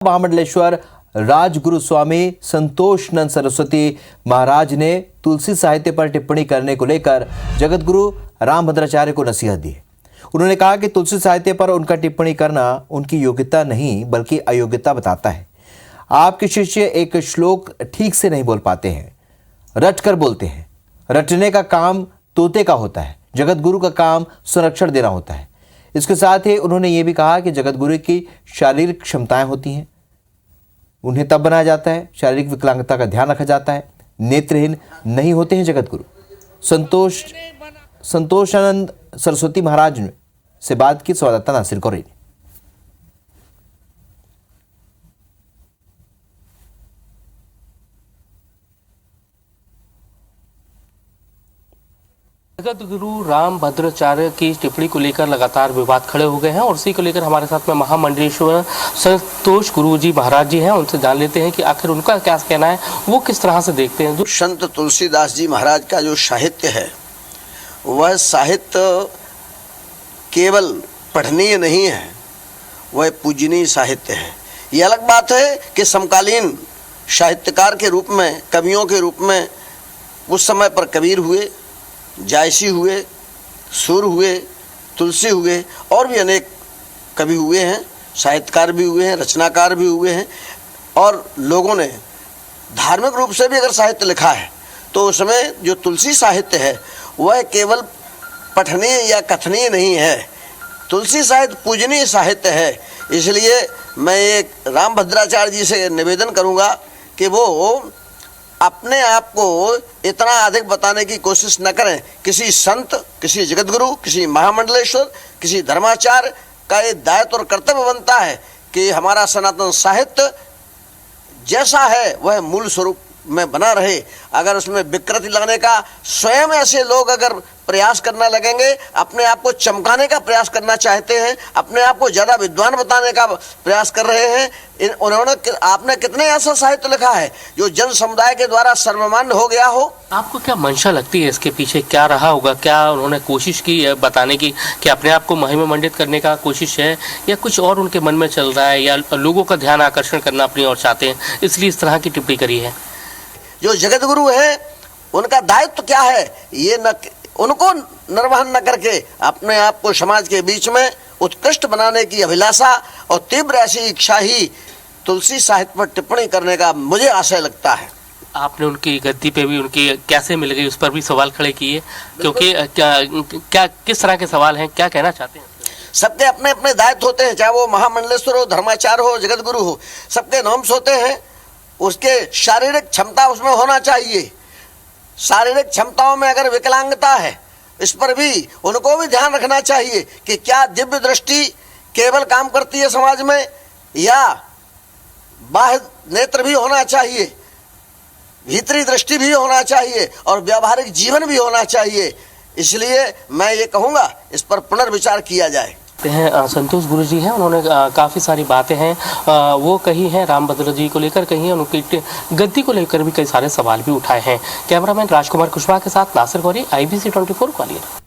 महामंडलेश्वर राजगुरु स्वामी संतोषनंद सरस्वती महाराज ने तुलसी साहित्य पर टिप्पणी करने को लेकर जगतगुरु रामभद्राचार्य को नसीहत दी। उन्होंने कहा कि तुलसी साहित्य पर उनका टिप्पणी करना उनकी योग्यता नहीं बल्कि अयोग्यता बताता है। आपके शिष्य एक श्लोक ठीक से नहीं बोल पाते हैं, रट कर बोलते हैं। रटने का काम तोते का होता है, जगतगुरु का काम संरक्षण देना होता है। इसके साथ ही उन्होंने ये भी कहा कि जगतगुरु की शारीरिक क्षमताएं होती हैं, उन्हें तब बनाया जाता है, शारीरिक विकलांगता का ध्यान रखा जाता है। नेत्रहीन नहीं होते हैं जगतगुरु। संतोषानंद सरस्वती महाराज ने से बात की संवाददाता नासिर कौरी ने। जगतगुरु रामभद्राचार्य की टिप्पणी को लेकर लगातार विवाद खड़े हो गए हैं और उसी को लेकर हमारे साथ में महामंडलेश्वर संतोष गुरु जी महाराज जी हैं। उनसे जान लेते हैं कि आखिर उनका क्या कहना है, वो किस तरह से देखते हैं। संत तुलसीदास जी महाराज का जो साहित्य है वह साहित्य केवल पठनीय नहीं है, वह पूजनीय साहित्य है। ये अलग बात है कि समकालीन साहित्यकार के रूप में, कवियों के रूप में उस समय पर कबीर हुए, जायसी हुए, सुर हुए, तुलसी हुए और भी अनेक कवि हुए हैं, साहित्यकार भी हुए हैं, रचनाकार भी हुए हैं। और लोगों ने धार्मिक रूप से भी अगर साहित्य लिखा है तो उसमें जो तुलसी साहित्य है वह केवल पठनीय या कथनीय नहीं है, तुलसी साहित्य पूजनीय साहित्य है। इसलिए मैं एक रामभद्राचार्य जी से निवेदन करूँगा कि वो अपने आप को इतना अधिक बताने की कोशिश न करें। किसी संत, किसी जगतगुरु, किसी महामंडलेश्वर, किसी धर्माचार्य का ये दायित्व और कर्तव्य बनता है कि हमारा सनातन साहित्य जैसा है वह मूल स्वरूप में बना रहे। अगर उसमें विकृति लाने का स्वयं ऐसे लोग अगर प्रयास करना लगेंगे, अपने आप को चमकाने का प्रयास करना चाहते हैं, अपने आप को ज़्यादा विद्वान बताने का प्रयास कर रहे हैं, आपने कितने ऐसा साहित्य लिखा है जो जन समुदाय के द्वारा सर्वमान्य हो गया हो। आपको क्या मंशा लगती है, इसके पीछे क्या रहा होगा? क्या उन्होंने कोशिश की है बताने की कि अपने आप को महिमा मंडित करने का कोशिश है, या कुछ और उनके मन में चल रहा है, या लोगों का ध्यान आकर्षण करना अपनी ओर चाहते हैं इसलिए इस तरह की टिप्पणी करी है? जो जगतगुरु है उनका दायित्व क्या है, ये न उनको निर्वहन न करके अपने आप को समाज के बीच में उत्कृष्ट बनाने की अभिलाषा और तीव्र ऐसी इच्छा ही तुलसी साहित्य पर टिप्पणी करने का मुझे आशय लगता है। आपने उनकी गद्दी पे भी उनकी कैसे मिल गई उस पर भी सवाल खड़े किए, क्योंकि क्या किस तरह के सवाल हैं, क्या कहना चाहते हैं? सबके अपने अपने दायित्व होते हैं, चाहे वो महामंडलेश्वर हो, धर्माचार्य हो, जगतगुरु हो, सबके नॉर्म्स होते हैं। उसके शारीरिक क्षमता उसमें होना चाहिए। शारीरिक क्षमताओं में अगर विकलांगता है, इस पर भी उनको भी ध्यान रखना चाहिए कि क्या दिव्य दृष्टि केवल काम करती है समाज में, या बाह्य नेत्र भी होना चाहिए, भीतरी दृष्टि भी होना चाहिए और व्यावहारिक जीवन भी होना चाहिए। इसलिए मैं ये कहूँगा इस पर पुनर्विचार किया जाए। संतोष गुरु जी हैं, उन्होंने काफ़ी सारी बातें हैं वो कही हैं रामभद्र जी को लेकर, कही हैं उनकी गद्दी को लेकर भी कई सारे सवाल भी उठाए हैं। कैमरामैन राजकुमार कुशवाहा के साथ नासिर गौरी, IBC 24 ग्वालियर।